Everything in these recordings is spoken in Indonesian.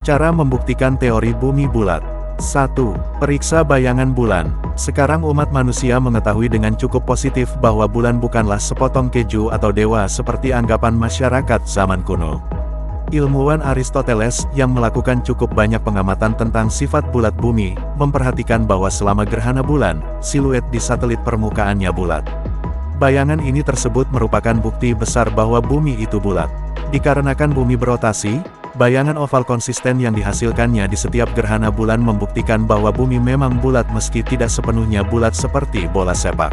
Cara membuktikan teori bumi bulat. 1. Periksa bayangan bulan. Sekarang umat manusia mengetahui dengan cukup positif bahwa bulan bukanlah sepotong keju atau dewa seperti anggapan masyarakat zaman kuno. Ilmuwan Aristoteles yang melakukan cukup banyak pengamatan tentang sifat bulat bumi, memperhatikan bahwa selama gerhana bulan, siluet di satelit permukaannya bulat. Bayangan ini tersebut merupakan bukti besar bahwa bumi itu bulat. Dikarenakan bumi berotasi, bayangan oval konsisten yang dihasilkannya di setiap gerhana bulan membuktikan bahwa bumi memang bulat meski tidak sepenuhnya bulat seperti bola sepak.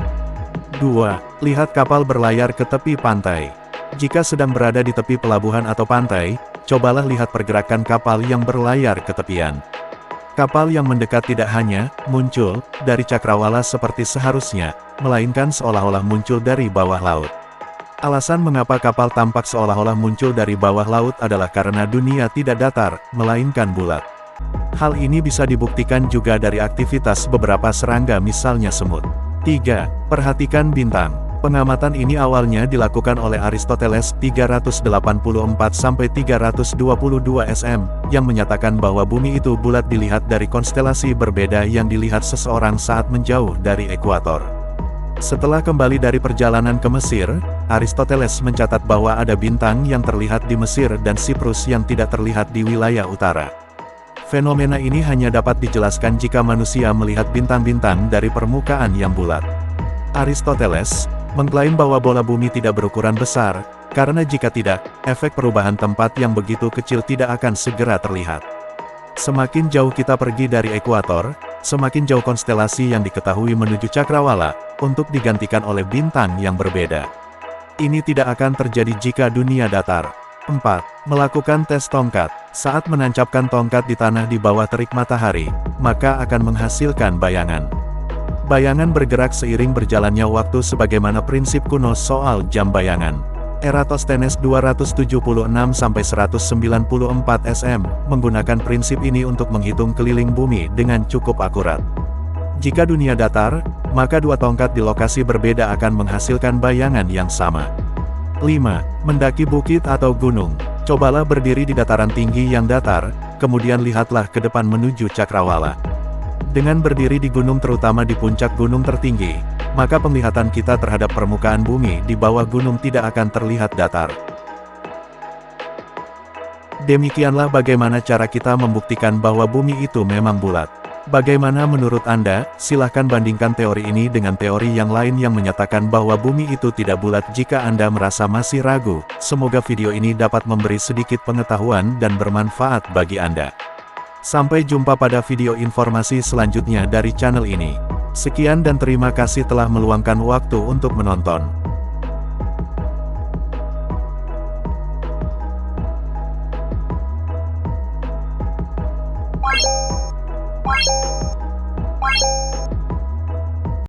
2. Lihat kapal berlayar ke tepi pantai. Jika sedang berada di tepi pelabuhan atau pantai, cobalah lihat pergerakan kapal yang berlayar ke tepian. Kapal yang mendekat tidak hanya muncul dari cakrawala seperti seharusnya, melainkan seolah-olah muncul dari bawah laut. Alasan mengapa kapal tampak seolah-olah muncul dari bawah laut adalah karena dunia tidak datar, melainkan bulat. Hal ini bisa dibuktikan juga dari aktivitas beberapa serangga misalnya semut. 3. Perhatikan bintang. Pengamatan ini awalnya dilakukan oleh Aristoteles 384–322 SM, yang menyatakan bahwa bumi itu bulat dilihat dari konstelasi berbeda yang dilihat seseorang saat menjauh dari ekuator. Setelah kembali dari perjalanan ke Mesir, Aristoteles mencatat bahwa ada bintang yang terlihat di Mesir dan Siprus yang tidak terlihat di wilayah utara. Fenomena ini hanya dapat dijelaskan jika manusia melihat bintang-bintang dari permukaan yang bulat. Aristoteles mengklaim bahwa bola bumi tidak berukuran besar, karena jika tidak, efek perubahan tempat yang begitu kecil tidak akan segera terlihat. Semakin jauh kita pergi dari ekuator, semakin jauh konstelasi yang diketahui menuju cakrawala, untuk digantikan oleh bintang yang berbeda. Ini tidak akan terjadi jika dunia datar. 4. Melakukan tes tongkat. Saat menancapkan tongkat di tanah di bawah terik matahari, maka akan menghasilkan bayangan. Bayangan bergerak seiring berjalannya waktu sebagaimana prinsip kuno soal jam bayangan. Eratosthenes 276–194 SM, menggunakan prinsip ini untuk menghitung keliling bumi dengan cukup akurat. Jika dunia datar, maka dua tongkat di lokasi berbeda akan menghasilkan bayangan yang sama. 5. Mendaki bukit atau gunung. Cobalah berdiri di dataran tinggi yang datar, kemudian lihatlah ke depan menuju cakrawala. Dengan berdiri di gunung terutama di puncak gunung tertinggi, maka penglihatan kita terhadap permukaan bumi di bawah gunung tidak akan terlihat datar. Demikianlah bagaimana cara kita membuktikan bahwa bumi itu memang bulat. Bagaimana menurut Anda? Silahkan bandingkan teori ini dengan teori yang lain yang menyatakan bahwa bumi itu tidak bulat. Jika Anda merasa masih ragu, semoga video ini dapat memberi sedikit pengetahuan dan bermanfaat bagi Anda. Sampai jumpa pada video informasi selanjutnya dari channel ini. Sekian dan terima kasih telah meluangkan waktu untuk menonton.